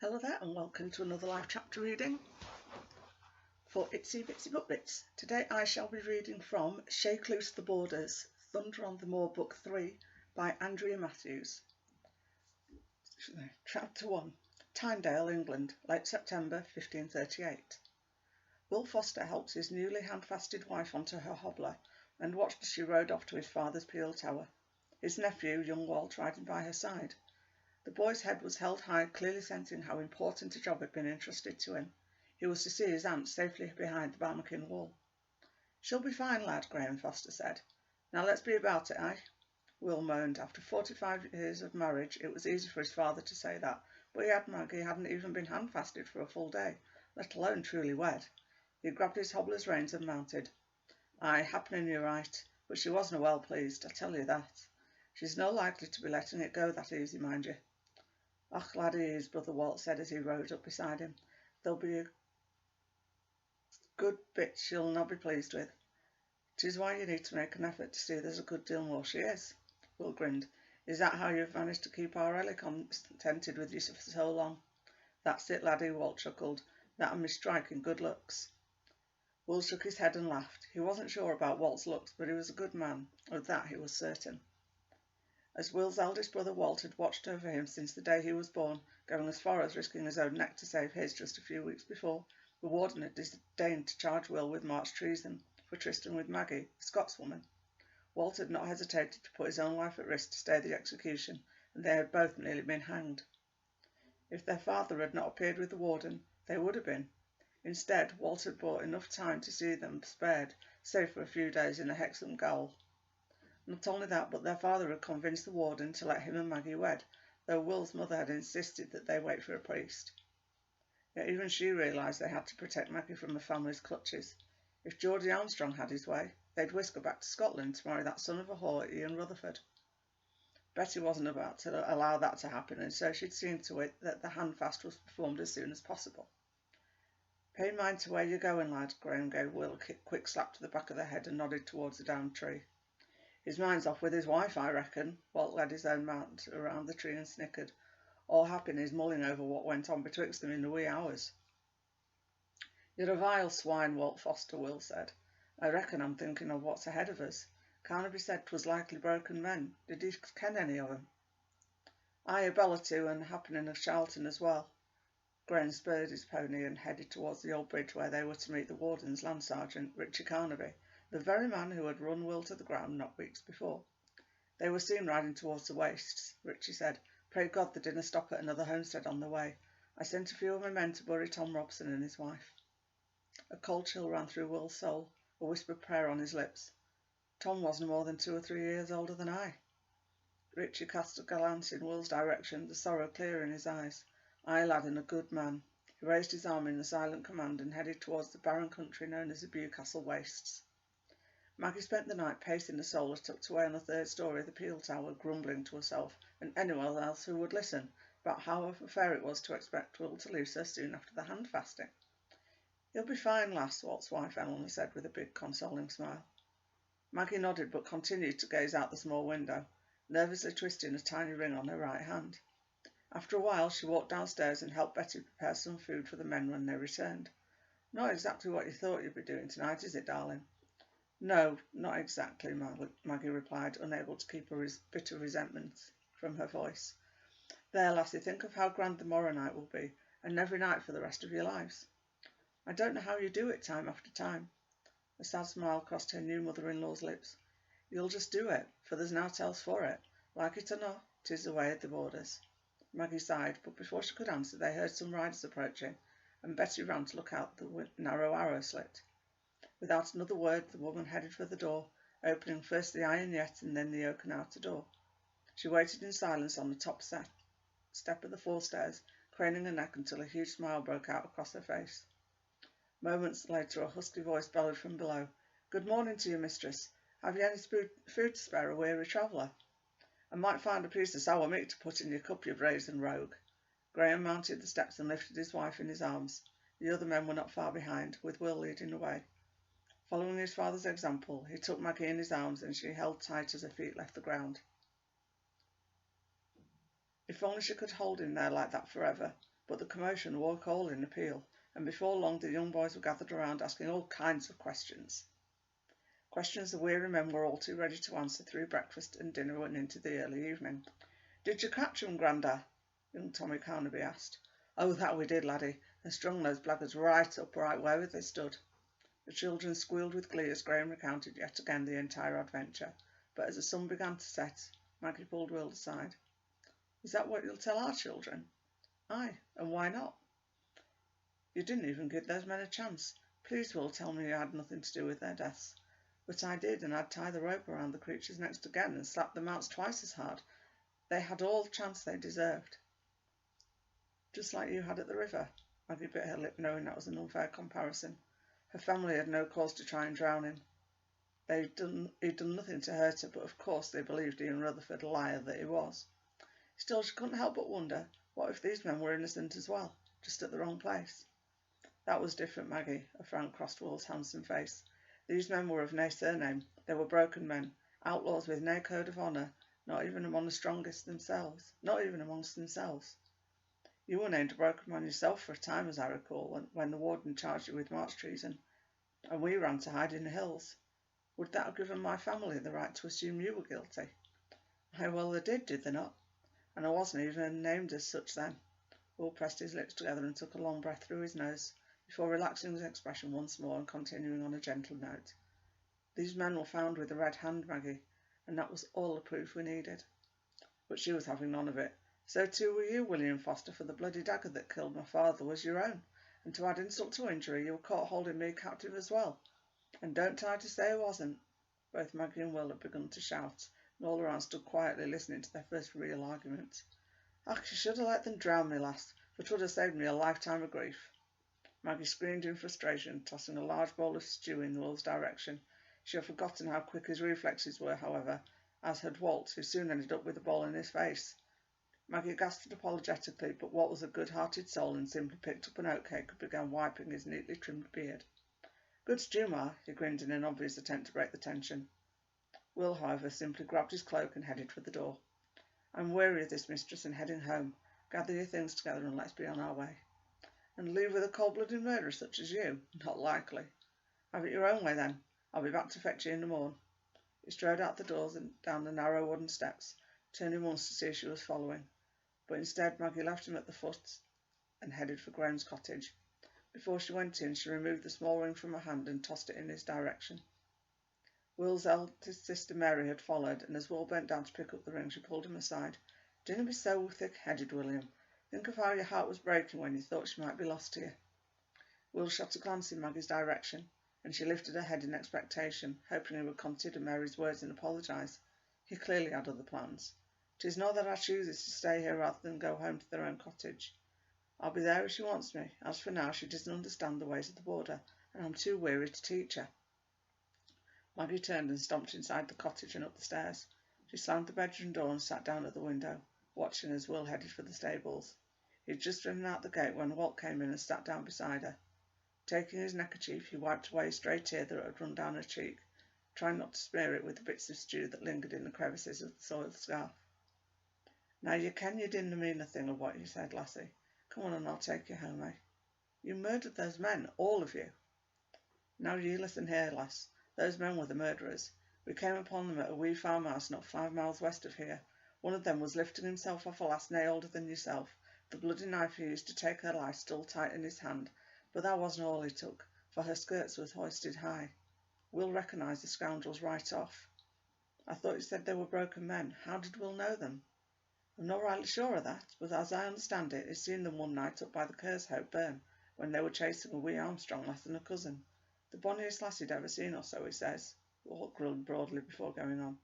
Hello there and welcome to another live chapter reading for Itsy Bitsy Book Bits. Today I shall be reading from Shake Loose the Borders, Thunder on the Moor Book 3 by Andrea Matthews. Chapter 1. Tynedale, England, late September 1538. Will Foster helped his newly hand-fasted wife onto her hobbler and watched as she rode off to his father's peel tower. His nephew, young Walt, riding by her side. The boy's head was held high, clearly sensing how important a job had been entrusted to him. He was to see his aunt safely behind the Barmackin wall. "She'll be fine, lad," Graham Foster said. "Now let's be about it, eh?" Will moaned. After 45 years of marriage, it was easy for his father to say that, but Maggie hadn't even been hand-fasted for a full day, let alone truly wed. He grabbed his hobbler's reins and mounted. "Aye, happening you're right, but she wasna well pleased, I tell you that. She's no likely to be letting it go that easy, mind you." "Och, laddie," his brother Walt said as he rode up beside him. "There'll be a good bit she'll not be pleased with. 'Tis why you need to make an effort to see there's a good deal more she is." Will grinned. "Is that how you've managed to keep our Ellie contented with you for so long?" "That's it, laddie," Walt chuckled. "That and me striking good looks." Will shook his head and laughed. He wasn't sure about Walt's looks, but he was a good man. Of that he was certain. As Will's eldest brother Walt had watched over him since the day he was born, going as far as risking his own neck to save his just a few weeks before, the warden had disdained to charge Will with March treason for trysting with Maggie, the Scotswoman. Walt had not hesitated to put his own life at risk to stay the execution, and they had both nearly been hanged. If their father had not appeared with the warden, they would have been. Instead, Walt had bought enough time to see them spared, save for a few days in a Hexham gaol. Not only that, but their father had convinced the warden to let him and Maggie wed, though Will's mother had insisted that they wait for a priest. Yet even she realised they had to protect Maggie from the family's clutches. If Geordie Armstrong had his way, they'd whisk her back to Scotland to marry that son of a whore, Ian Rutherford. Betty wasn't about to allow that to happen, and so she'd seen to it that the handfast was performed as soon as possible. "Pay mind to where you're going, lad." Graham gave Will a quick slap to the back of the head and nodded towards the downed tree. "His mind's off with his wife, I reckon." Walt led his own mount around the tree and snickered. "All happy he's mulling over what went on betwixt them in the wee hours." "You're a vile swine, Walt Foster," Will said. "I reckon I'm thinking of what's ahead of us. Carnaby said 'twas likely broken men. Did he ken any of 'em?" "Aye, a bell or two, and happening of Charlton as well." Graham spurred his pony and headed towards the old bridge where they were to meet the warden's land sergeant, Richie Carnaby, the very man who had run Will to the ground not weeks before. They were seen riding towards the wastes. Richie said, "Pray God they didn't stop at another homestead on the way. I sent a few of my men to bury Tom Robson and his wife." A cold chill ran through Will's soul, a whispered prayer on his lips. "Tom wasn't more than 2 or 3 years older than I." Richie cast a glance in Will's direction, the sorrow clear in his eyes. "Aye, lad, and a good man." He raised his arm in a silent command and headed towards the barren country known as the Bewcastle Wastes. Maggie spent the night pacing the solar tucked away on the 3rd storey of the peel tower, grumbling to herself, and anyone else who would listen, about how unfair it was to expect Will to leave so soon after the hand-fasting. "He'll be fine, lass," Walt's wife Eleanor said with a big consoling smile. Maggie nodded but continued to gaze out the small window, nervously twisting a tiny ring on her right hand. After a while she walked downstairs and helped Betty prepare some food for the men when they returned. "Not exactly what you thought you'd be doing tonight, is it, darling?" "No, not exactly," Maggie replied, unable to keep a bit of resentment from her voice. "There, lassie, think of how grand the morrow night will be, and every night for the rest of your lives." "I don't know how you do it time after time." A sad smile crossed her new mother-in-law's lips. "You'll just do it, for there's nowt else for it. Like it or not, 'tis the way at the borders." Maggie sighed, but before she could answer they heard some riders approaching, and Betty ran to look out the narrow arrow slit. Without another word the woman headed for the door, opening first the iron yet and then the oaken outer door. She waited in silence on the top step of the 4 stairs, craning her neck until a huge smile broke out across her face. Moments later a husky voice bellowed from below. "Good morning to you, mistress. Have you any food to spare a weary traveller?" "I might find a piece of sour meat to put in your cup, you brazen rogue." Graham mounted the steps and lifted his wife in his arms. The other men were not far behind, with Will leading the way. Following his father's example, he took Maggie in his arms and she held tight as her feet left the ground. If only she could hold him there like that forever, but the commotion woke all in appeal, and before long the young boys were gathered around asking all kinds of questions. Questions the weary men were all too ready to answer through breakfast and dinner and into the early evening. "Did you catch 'em, Grandad?" young Tommy Carnaby asked. "Oh, that we did, laddie, and strung those blackguards right up right where they stood." The children squealed with glee as Graham recounted yet again the entire adventure, but as the sun began to set, Maggie pulled Will aside. "Is that what you'll tell our children?" "Aye, and why not?" "You didn't even give those men a chance. Please, Will, tell me you had nothing to do with their deaths." "But I did, and I'd tie the rope around the creatures' necks again and slap the mounts twice as hard. They had all the chance they deserved." "Just like you had at the river." Maggie bit her lip, knowing that was an unfair comparison. Her family had no cause to try and drown him. He'd done nothing to hurt her, but of course they believed Ian Rutherford a liar that he was. Still, she couldn't help but wonder, what if these men were innocent as well, just at the wrong place? "That was different, Maggie," a frown crossed Will's handsome face. "These men were of nae surname. They were broken men, outlaws with nae code of honour, not even amongst themselves. You were named a broken man yourself for a time, as I recall, when the warden charged you with march treason, and we ran to hide in the hills. Would that have given my family the right to assume you were guilty?" "Aye, well, they did they not? And I wasn't even named as such then." Will pressed his lips together and took a long breath through his nose, before relaxing his expression once more and continuing on a gentle note. "These men were found with the red hand, Maggie, and that was all the proof we needed." But she was having none of it. "So too were you, William Foster, for the bloody dagger that killed my father was your own, and to add insult to injury, you were caught holding me captive as well. And don't try to say I wasn't." Both Maggie and Will had begun to shout, and all around stood quietly listening to their first real argument. "Ach, you should have let them drown me, lass, for 'twould have saved me a lifetime of grief." Maggie screamed in frustration, tossing a large bowl of stew in Will's direction. She had forgotten how quick his reflexes were, however, as had Walt, who soon ended up with the bowl in his face. Maggie gasped apologetically, but Walt was a good-hearted soul and simply picked up an oatcake and began wiping his neatly trimmed beard. "Good stew, Ma," he grinned in an obvious attempt to break the tension. Will, however, simply grabbed his cloak and headed for the door. "I'm weary of this, mistress, and heading home. Gather your things together and let's be on our way." "And leave with a cold-blooded murderer such as you? Not likely." "Have it your own way, then. I'll be back to fetch you in the morn." He strode out the doors and down the narrow wooden steps, turning once to see if she was following. But instead Maggie left him at the foot and headed for Graham's cottage. Before she went in, she removed the small ring from her hand and tossed it in his direction. Will's eldest sister Mary had followed, and as Will bent down to pick up the ring, she pulled him aside. "Dinna be so thick-headed, William. Think of how your heart was breaking when you thought she might be lost to you." Will shot a glance in Maggie's direction, and she lifted her head in expectation, hoping he would consider Mary's words and apologise. He clearly had other plans. "'Tis not that I chooses to stay here rather than go home to their own cottage. I'll be there if she wants me. As for now, she doesn't understand the ways of the border, and I'm too weary to teach her." Maggie turned and stomped inside the cottage and up the stairs. She slammed the bedroom door and sat down at the window, watching as Will headed for the stables. He had just driven out the gate when Walt came in and sat down beside her. Taking his neckerchief, he wiped away a stray tear that had run down her cheek, trying not to smear it with the bits of stew that lingered in the crevices of the soiled scarf. "Now you ken you didn't mean a thing of what you said, lassie. Come on and I'll take you home, eh? You murdered those men, all of you." "Now you listen here, lass. Those men were the murderers. We came upon them at a wee farmhouse not 5 miles west of here. One of them was lifting himself off a lass nae older than yourself, the bloody knife he used to take her life still tight in his hand, but that wasn't all he took, for her skirts was hoisted high. Will recognised the scoundrels right off." "I thought you said they were broken men. How did Will know them?" "I'm not rightly sure of that, but as I understand it, he seen them one night up by the Kershope burn, when they were chasing a wee Armstrong lass and a cousin. The bonniest lass he'd ever seen, or so he says." Walt grinned broadly before going on.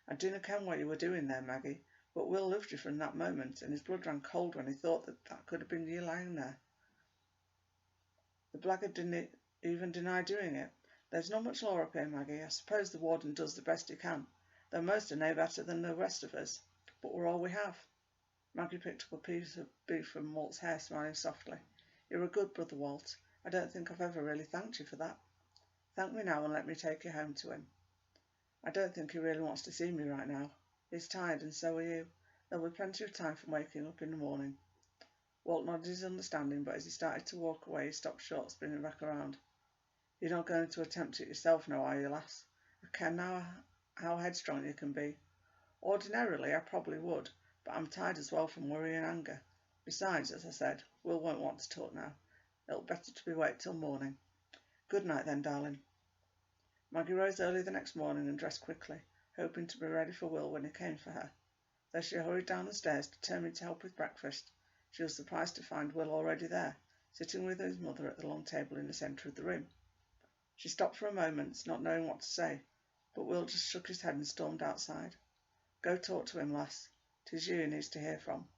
"I dinna ken what you were doing there, Maggie, but Will loved you from that moment, and his blood ran cold when he thought that could have been you lying there. The blackguard didn't even deny doing it. There's not much law up here, Maggie. I suppose the warden does the best he can, though most are no better than the rest of us, but we're all we have." Maggie picked up a piece of beef from Walt's hair, smiling softly. "You're a good brother, Walt. I don't think I've ever really thanked you for that. Thank me now and let me take you home to him." "I don't think he really wants to see me right now. He's tired and so are you. There'll be plenty of time for waking up in the morning." Walt nodded his understanding, but as he started to walk away, he stopped short, spinning back around. You're not going to attempt it yourself now, are you, lass? I ken now how headstrong you can be. Ordinarily, I probably would, but I'm tired as well from worry and anger. Besides, as I said, Will won't want to talk now. It'll better to be wait till morning. Good night then, darling. Maggie rose early the next morning and dressed quickly, hoping to be ready for Will when he came for her. Though she hurried down the stairs, determined to help with breakfast, she was surprised to find Will already there, sitting with his mother at the long table in the centre of the room. She stopped for a moment, not knowing what to say, but Will just shook his head and stormed outside. Go talk to him, lass. 'Tis you he needs to hear from.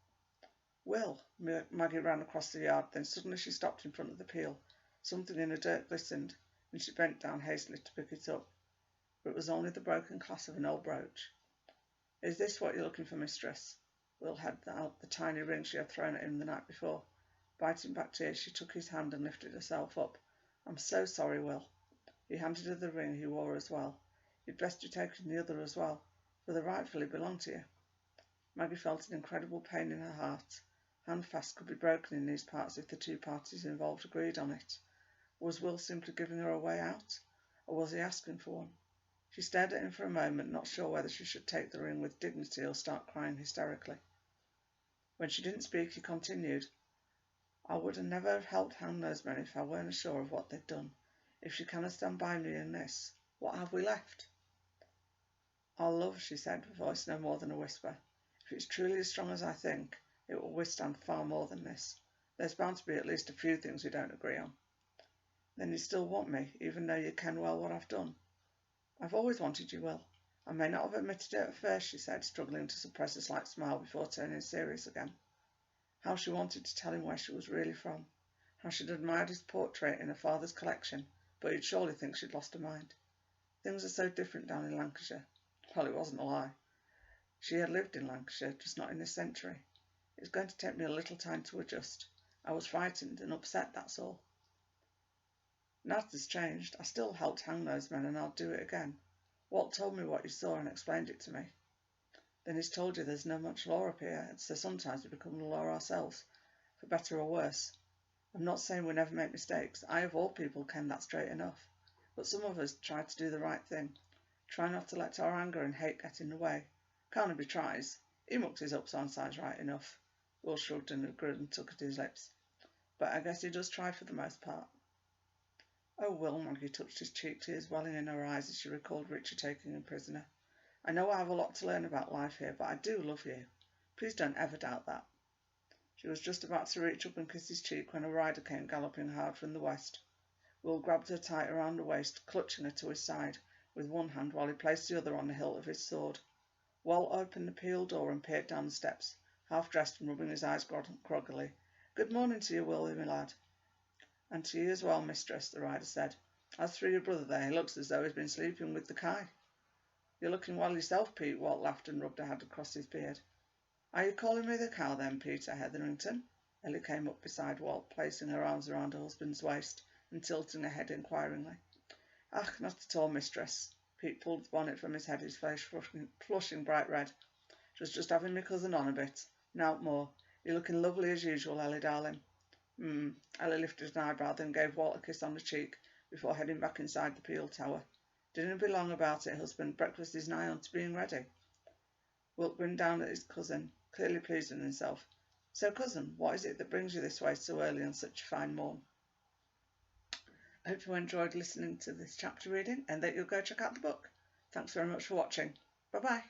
Will! Maggie ran across the yard, then suddenly she stopped in front of the peel. Something in the dirt glistened, and she bent down hastily to pick it up. But it was only the broken clasp of an old brooch. Is this what you're looking for, mistress? Will had out the tiny ring she had thrown at him the night before. Biting back tears, she took his hand and lifted herself up. I'm so sorry, Will. He handed her the ring he wore as well. You'd best have taken the other as well, for they rightfully belong to you. Maggie felt an incredible pain in her heart. Handfast could be broken in these parts if the two parties involved agreed on it. Was Will simply giving her a way out, or was he asking for one? She stared at him for a moment, not sure whether she should take the ring with dignity or start crying hysterically. When she didn't speak, he continued, I would never have helped hang those men if I weren't sure of what they'd done. If you cannot stand by me in this, what have we left? Our love, she said, with a voice no more than a whisper. If it's truly as strong as I think, it will withstand far more than this. There's bound to be at least a few things we don't agree on. Then you still want me, even though you ken well what I've done. I've always wanted you, Will. I may not have admitted it at first, she said, struggling to suppress a slight smile before turning serious again. How she wanted to tell him where she was really from. How she'd admired his portrait in her father's collection, but he'd surely think she'd lost her mind. Things are so different down in Lancashire. Well, it wasn't a lie. She had lived in Lancashire, just not in this century. It was going to take me a little time to adjust. I was frightened and upset, that's all. Nothing's changed. I still helped hang those men, and I'll do it again. Walt told me what he saw and explained it to me. Then he's told you there's no much law up here, so sometimes we become the law ourselves, for better or worse. I'm not saying we never make mistakes. I, of all people, ken that straight enough. But some of us try to do the right thing. Try not to let our anger and hate get in the way. Carnaby tries. He mucks his up sides right enough. Will shrugged and agreed and took at his lips. But I guess he does try for the most part. Oh, Will, Maggie touched his cheek, tears welling in her eyes as she recalled Richie taking him prisoner. I know I have a lot to learn about life here, but I do love you. Please don't ever doubt that. She was just about to reach up and kiss his cheek when a rider came galloping hard from the west. Will grabbed her tight around the waist, clutching her to his side with one hand while he placed the other on the hilt of his sword. Walt opened the peel door and peered down the steps, half dressed and rubbing his eyes groggily. Good morning to you, Will, my lad. And to you as well, mistress, the rider said. As for your brother there, he looks as though he's been sleeping with the kye. You're looking well yourself, Pete, Walt laughed and rubbed a hand across his beard. Are you calling me the cow then, Peter Hetherington? Ellie came up beside Walt, placing her arms around her husband's waist and tilting her head inquiringly. Ah, not at all, mistress. Pete pulled the bonnet from his head, his face flushing bright red. Just having my cousin on a bit. Nowt more. You're looking lovely as usual, Ellie, darling. Ellie lifted an eyebrow, then gave Walt a kiss on the cheek before heading back inside the peel tower. Didn't be long about it, husband. Breakfast is nigh on to being ready. Wilt grinned down at his cousin, clearly pleased with himself. So, cousin, what is it that brings you this way so early on such a fine morn? I hope you enjoyed listening to this chapter reading and that you'll go check out the book. Thanks very much for watching. Bye-bye.